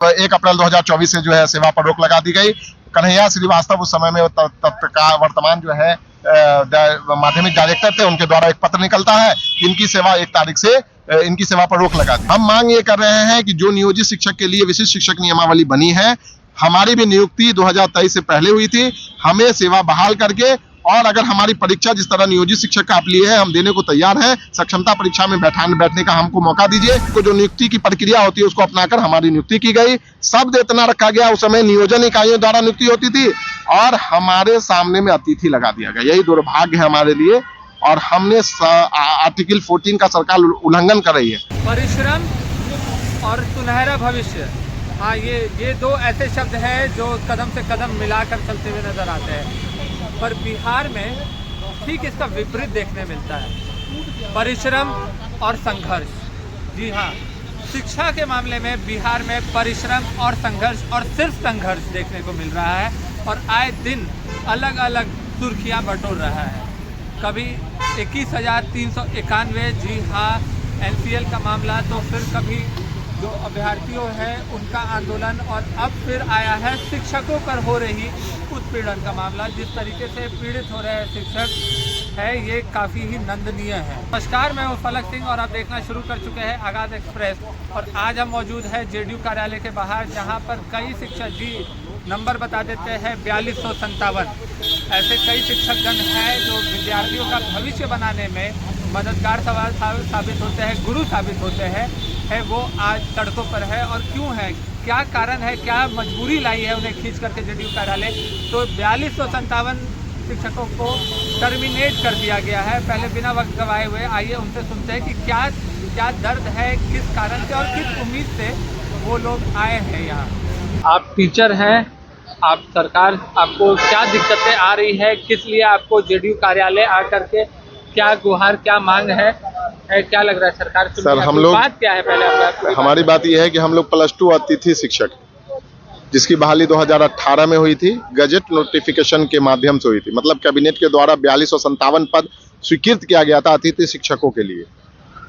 1 अप्रैल 2024 से जो है सेवा पर रोक लगा दी गई। कन्हैया श्रीवास्तव उस समय में तत्काल वर्तमान जो है माध्यमिक डायरेक्टर थे, उनके द्वारा एक पत्र निकलता है कि इनकी सेवा 1 तारीख से इनकी सेवा पर रोक लगा दी। हम मांग ये कर रहे हैं कि जो नियोजित शिक्षक के लिए विशिष्ट शिक्षक नियमावली बनी है, हमारी भी नियुक्ति 2023 से पहले हुई थी, हमें सेवा बहाल करके, और अगर हमारी परीक्षा जिस तरह नियोजित शिक्षक का आप लिए है, हम देने को तैयार हैं। सक्षमता परीक्षा में बैठने का हमको मौका दीजिए। तो जो नियुक्ति की प्रक्रिया होती है उसको अपनाकर हमारी नियुक्ति की गई। शब्द इतना रखा गया, उस समय नियोजन इकाइयों द्वारा नियुक्ति होती थी और हमारे सामने में अतिथि लगा दिया गया। यही दुर्भाग्य है हमारे लिए, और हमने आर्टिकल 14 का सरकार उल्लंघन कर रही है। परिश्रम और सुनहरा भविष्य, हाँ, ये दो ऐसे शब्द हैं जो कदम से कदम मिलाकर चलते हुए नजर आते हैं, पर बिहार में ठीक इसका विपरीत देखने मिलता है। परिश्रम और संघर्ष, जी हाँ, शिक्षा के मामले में बिहार में परिश्रम और संघर्ष, और सिर्फ संघर्ष देखने को मिल रहा है, और आए दिन अलग अलग सुर्खियां बटोर रहा है। कभी 21,391, जी हाँ, NCL का मामला, तो फिर कभी जो अभ्यर्थियों हैं उनका आंदोलन, और अब फिर आया है शिक्षकों पर हो रही उत्पीड़न का मामला। जिस तरीके से पीड़ित हो रहे शिक्षक है, ये काफ़ी ही निंदनीय है। नमस्कार, मैं हूं फलक सिंह और आप देखना शुरू कर चुके हैं आगाज़ एक्सप्रेस, और आज हम मौजूद हैं JDU कार्यालय के बाहर, जहां पर कई शिक्षक, जी नंबर बता देते हैं 4257, ऐसे कई शिक्षकगण हैं जो विद्यार्थियों का भविष्य बनाने में मददगार साबित होते हैं, गुरु साबित होते हैं, वो आज सड़कों पर है। और क्यों है, क्या कारण है, क्या मजबूरी लाई है उन्हें खींच करके JDU कार्यालय? तो 4257 शिक्षकों को टर्मिनेट कर दिया गया है, पहले बिना वक्त गवाए हुए। आइए उनसे सुनते हैं कि क्या दर्द है, किस कारण से और किस उम्मीद से वो लोग आए हैं यहाँ। आप टीचर हैं, आप सरकार, आपको क्या दिक्कतें आ रही है, किस लिए आपको JDU कार्यालय आकर के क्या गुहार, क्या मांग है, क्या लग रहा है सरकार? सर, हम लोग, बात क्या है पहले हमारी बात यह है कि हम लोग +2 अतिथि शिक्षक, जिसकी बहाली 2018 में हुई थी, गजट नोटिफिकेशन के माध्यम से हुई थी, मतलब कैबिनेट के द्वारा 4257 पद स्वीकृत किया गया था अतिथि शिक्षकों के लिए।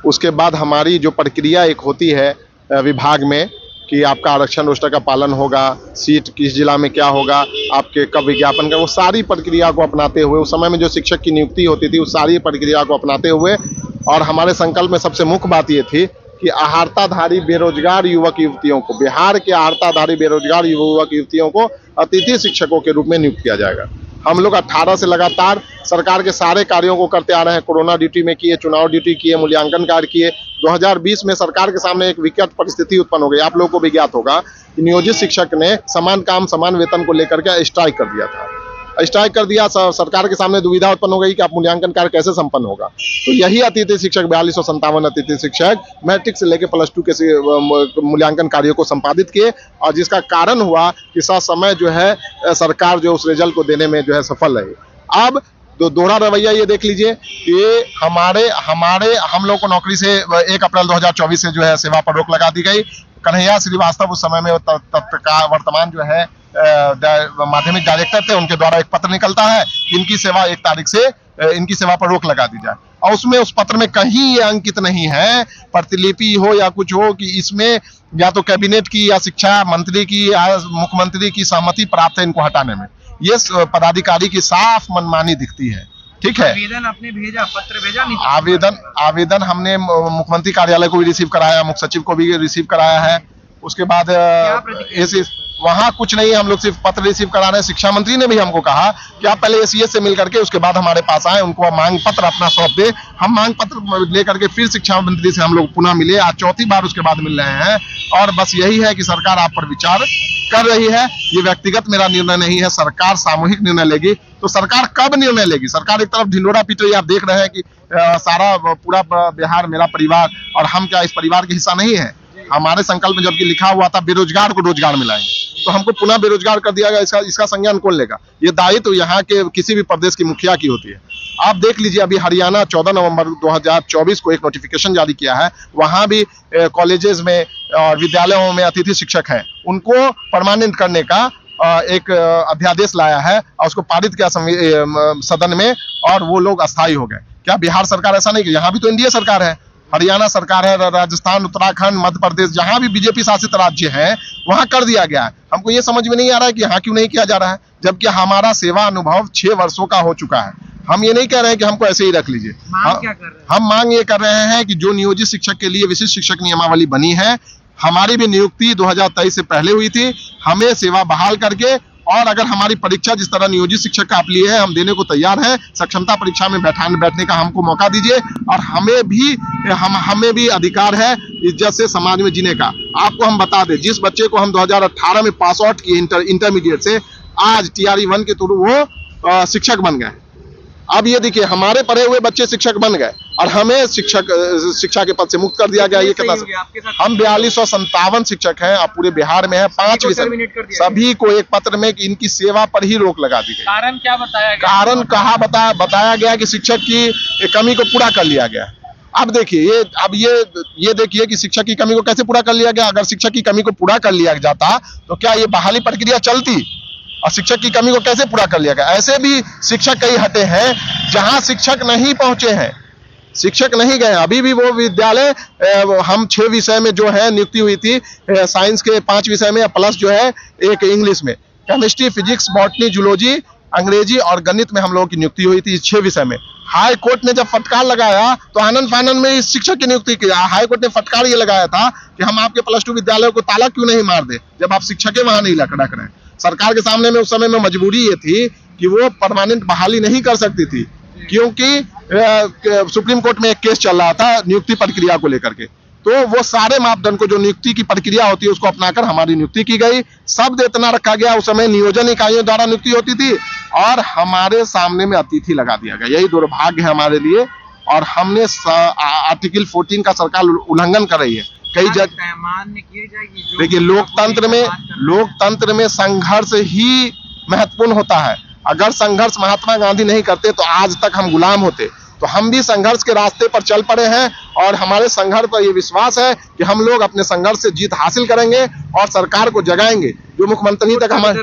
उसके बाद हमारी जो प्रक्रिया एक होती है विभाग में कि आपका आरक्षण रोस्टर का पालन होगा, सीट किस जिला में क्या होगा, आपके कब विज्ञापन का, वो सारी प्रक्रिया को अपनाते हुए, उस समय में जो शिक्षक की नियुक्ति होती थी उस सारी प्रक्रिया को अपनाते हुए, और हमारे संकल्प में सबसे मुख्य बात ये थी कि अहार्ताधारी बेरोजगार युवक युवतियों को, बिहार के अहार्ताधारी बेरोजगार युवक युवतियों को अतिथि शिक्षकों के रूप में नियुक्त किया जाएगा। हम लोग 18 से लगातार सरकार के सारे कार्यों को करते आ रहे हैं। कोरोना ड्यूटी में किए, चुनाव ड्यूटी किए, मूल्यांकन कार्य किए। 2020 में सरकार के सामने एक विकट परिस्थिति उत्पन्न हो गई। आप लोगों को भी ज्ञात होगा कि नियोजित शिक्षक ने समान काम समान वेतन को लेकर के स्ट्राइक कर दिया था। स्ट्राइक कर दिया, सरकार के सामने दुविधा उत्पन्न हो गई कि आप मूल्यांकन कार्य कैसे संपन्न होगा। तो यही अतिथि शिक्षक 4257 अतिथि शिक्षक मैट्रिक से लेकर +2 के मूल्यांकन कार्यों को संपादित किए, और जिसका कारण हुआ कि समय जो है सरकार जो उस रिजल्ट को देने में जो है सफल रही। अब दोहरा रवैया ये देख लीजिए कि हम लोग को नौकरी से 1 अप्रैल 2024 से जो है सेवा पर रोक लगा दी गई। कन्हैया श्रीवास्तव उस समय में तत्काल वर्तमान जो है माध्यमिक डायरेक्टर थे, उनके द्वारा एक पत्र निकलता है कि इनकी सेवा 1 तारीख से इनकी सेवा पर रोक लगा दी जाए, और उसमें उस पत्र में कहीं ये अंकित नहीं है, प्रतिलिपि हो या कुछ हो, कि इसमें या तो कैबिनेट की या शिक्षा मंत्री की या मुख्यमंत्री की सहमति प्राप्त है इनको हटाने में। ये पदाधिकारी की साफ मनमानी दिखती है। ठीक है, आवेदन आपने भेजा, पत्र भेजा नहीं? आवेदन हमने मुख्यमंत्री कार्यालय को भी रिसीव कराया, मुख्य सचिव को भी रिसीव कराया है। उसके बाद वहाँ कुछ नहीं है, हम लोग सिर्फ पत्र रिसीव करा रहे हैं। शिक्षा मंत्री ने भी हमको कहा कि आप पहले ACS से मिल करके उसके बाद हमारे पास आए, उनको मांग पत्र अपना सौंप दे। हम मांग पत्र लेकर के फिर शिक्षा मंत्री से हम लोग पुनः मिले, आज 4थी बार उसके बाद मिल रहे हैं, और बस यही है कि सरकार आप पर विचार कर रही है। ये व्यक्तिगत मेरा निर्णय नहीं है, सरकार सामूहिक निर्णय लेगी। तो सरकार कब निर्णय लेगी? सरकार एक तरफ ढिंडोरा पीट रही है, आप देख रहे हैं कि सारा पूरा बिहार मेरा परिवार, और हम क्या इस परिवार के हिस्सा नहीं है? हमारे संकल्प में जबकि लिखा हुआ था बेरोजगार को रोजगार मिलाएंगे, तो हमको पुनः बेरोजगार कर दिया गया। इसका संज्ञान कौन लेगा? ये दायित्व तो यहाँ के किसी भी प्रदेश की मुखिया की होती है। आप देख लीजिए, अभी हरियाणा 14 नवंबर 2024 को एक नोटिफिकेशन जारी किया है, वहां भी कॉलेजेस में और विद्यालयों में अतिथि शिक्षक हैं, उनको परमानेंट करने का एक अध्यादेश लाया है, और उसको पारित किया सदन में, और वो लोग अस्थायी हो गए। क्या बिहार सरकार ऐसा नहीं कि यहाँ भी तो NDA सरकार है, हरियाणा सरकार है, राजस्थान, उत्तराखंड, मध्य प्रदेश, जहां भी बीजेपी शासित राज्य हैं वहां कर दिया गया है। हमको ये समझ में नहीं आ रहा है कि यहाँ क्यों नहीं किया जा रहा है, जबकि हमारा सेवा अनुभव 6 वर्षों का हो चुका है। हम ये नहीं कह रहे हैं कि हमको ऐसे ही रख लीजिए। हम मांग ये कर रहे हैं कि जो नियोजित शिक्षक के लिए विशिष्ट शिक्षक नियमावली बनी है, हमारी भी नियुक्ति 2023 से पहले हुई थी, हमें सेवा बहाल करके, और अगर हमारी परीक्षा जिस तरह नियोजित शिक्षक का आप लिए है, हम देने को तैयार हैं। सक्षमता परीक्षा में बैठने का हमको मौका दीजिए, और हमें भी अधिकार है इज्जत से समाज में जीने का। आपको हम बता दें, जिस बच्चे को हम 2018 में पास आउट किए इंटरमीडिएट से, आज TRE 1 के थ्रू वो शिक्षक बन गए। अब ये देखिए, हमारे पढ़े हुए बच्चे शिक्षक बन गए और हमें शिक्षा के पद से मुक्त कर दिया गया। ये कितना, हम 4257 शिक्षक हैं, अब पूरे बिहार में है, 5 विषय, सभी को एक पत्र में कि इनकी सेवा पर ही रोक लगा दी गई। कारण क्या बताया गया? कारण कहा बताया गया कि शिक्षक की कमी को पूरा कर लिया गया। अब देखिए, ये देखिए कि शिक्षक की कमी को कैसे पूरा कर लिया गया। अगर शिक्षक की कमी को पूरा कर लिया जाता तो क्या ये बहाली प्रक्रिया चलती, और शिक्षक की कमी को कैसे पूरा कर लिया गया। ऐसे भी शिक्षक कई हटे हैं जहां शिक्षक नहीं पहुंचे हैं, शिक्षक नहीं गए। अभी भी वो विद्यालय, हम 6 विषय में जो है नियुक्ति हुई थी, साइंस के 5 विषय में प्लस जो है एक इंग्लिश में, केमिस्ट्री, फिजिक्स, बॉटनी, जूलॉजी, अंग्रेजी और गणित में हम लोगों की नियुक्ति हुई थी, 6 विषय में। हाई कोर्ट ने जब फटकार लगाया तो आनंद फानंद में इस शिक्षक की नियुक्ति की। हाई कोर्ट ने फटकार ये लगाया था कि हम आपके +2 विद्यालयों को ताला क्यों नहीं मार दे, जब आप शिक्षक वहां नहीं रख रहे हैं। सरकार के सामने में उस समय में मजबूरी ये थी कि वो परमानेंट बहाली नहीं कर सकती थी, क्योंकि सुप्रीम कोर्ट में एक केस चल रहा था नियुक्ति प्रक्रिया को लेकर के। तो वो सारे मापदंड को, जो नियुक्ति की प्रक्रिया होती है, उसको अपनाकर हमारी नियुक्ति की गई। शब्द इतना रखा गया, उस समय नियोजन इकाइयों द्वारा नियुक्ति होती थी और हमारे सामने में अतिथि लगा दिया गया। यही दुर्भाग्य है हमारे लिए, और हमने आर्टिकल 14 का सरकार उल्लंघन कर रही है। कई जगह मान्य की जाएगी। देखिए, लोकतंत्र में संघर्ष ही महत्वपूर्ण होता है। अगर संघर्ष महात्मा गांधी नहीं करते तो आज तक हम गुलाम होते। तो हम भी संघर्ष के रास्ते पर चल पड़े हैं, और हमारे संघर्ष पर यह विश्वास है कि हम लोग अपने संघर्ष से जीत हासिल करेंगे और सरकार को जगाएंगे। जो मुख्यमंत्री तक हमारे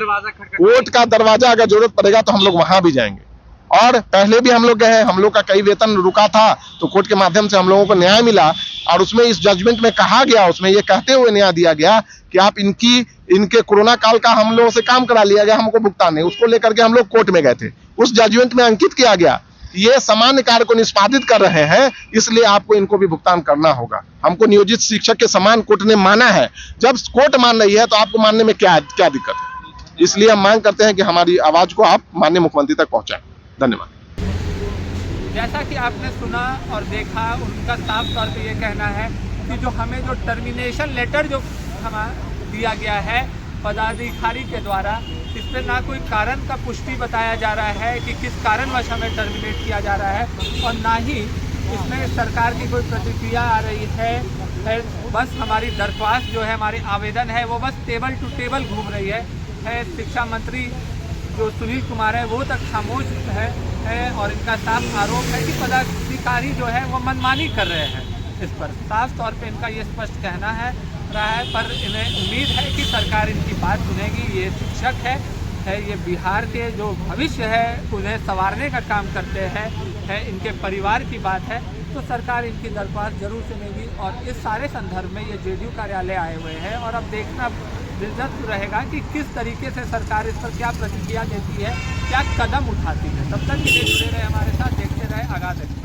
कोर्ट का दरवाजा अगर जरूरत पड़ेगा तो हम लोग वहां भी जाएंगे। और पहले भी हम लोग गए हैं, हम लोग का कई वेतन रुका था तो कोर्ट के माध्यम से हम लोगों को न्याय मिला, और उसमें इस जजमेंट में कहा गया, उसमें ये कहते हुए न्याय दिया गया कि आप इनके कोरोना काल का हम लोगों से काम करा लिया गया, हमको भुगतान नहीं, उसको लेकर के हम लोग कोर्ट में गए थे। उस जजमेंट में अंकित किया गया ये सामान्य कार्य को निष्पादित कर रहे हैं, इसलिए आपको इनको भी भुगतान करना होगा। हमको नियोजित शिक्षक के समान कोर्ट ने माना है। जब कोर्ट मान रही है तो आपको मानने में क्या दिक्कत है। इसलिए हम मांग करते हैं कि हमारी आवाज को आप माननीय मुख्यमंत्री तक पहुंचाएं। धन्यवाद। जैसा कि आपने सुना और देखा, उनका साफ तौर पे ये कहना है कि जो हमें जो टर्मिनेशन लेटर जो हमें दिया गया है पदाधिकारी के द्वारा, इस पर ना कोई कारण का पुष्टि बताया जा रहा है कि किस कारणवश हमें टर्मिनेट किया जा रहा है, और ना ही इसमें सरकार की कोई प्रतिक्रिया आ रही है। बस हमारी दरख्वास्त जो है, हमारी आवेदन है, वो बस टेबल टू टेबल घूम रही है। शिक्षा मंत्री जो सुनील कुमार है वो तक खामोश है, और इनका साफ आरोप है कि पदाधिकारी जो है वो मनमानी कर रहे हैं। इस पर साफ तौर पे इनका ये स्पष्ट कहना रहा है, पर इन्हें उम्मीद है कि सरकार इनकी बात सुनेगी। ये शिक्षक है, ये बिहार के जो भविष्य है उन्हें संवारने का काम करते हैं, इनके परिवार की बात है, तो सरकार इनकी दरख्वास्त जरूर सुनेगी। और इस सारे संदर्भ में ये JDU कार्यालय आए हुए हैं, और अब देखना दिलचस्प रहेगा कि किस तरीके से सरकार इस पर क्या प्रतिक्रिया देती है, क्या कदम उठाती है। तब तक के लिए जुड़े रहे हमारे साथ, देखते रहे आगाज़।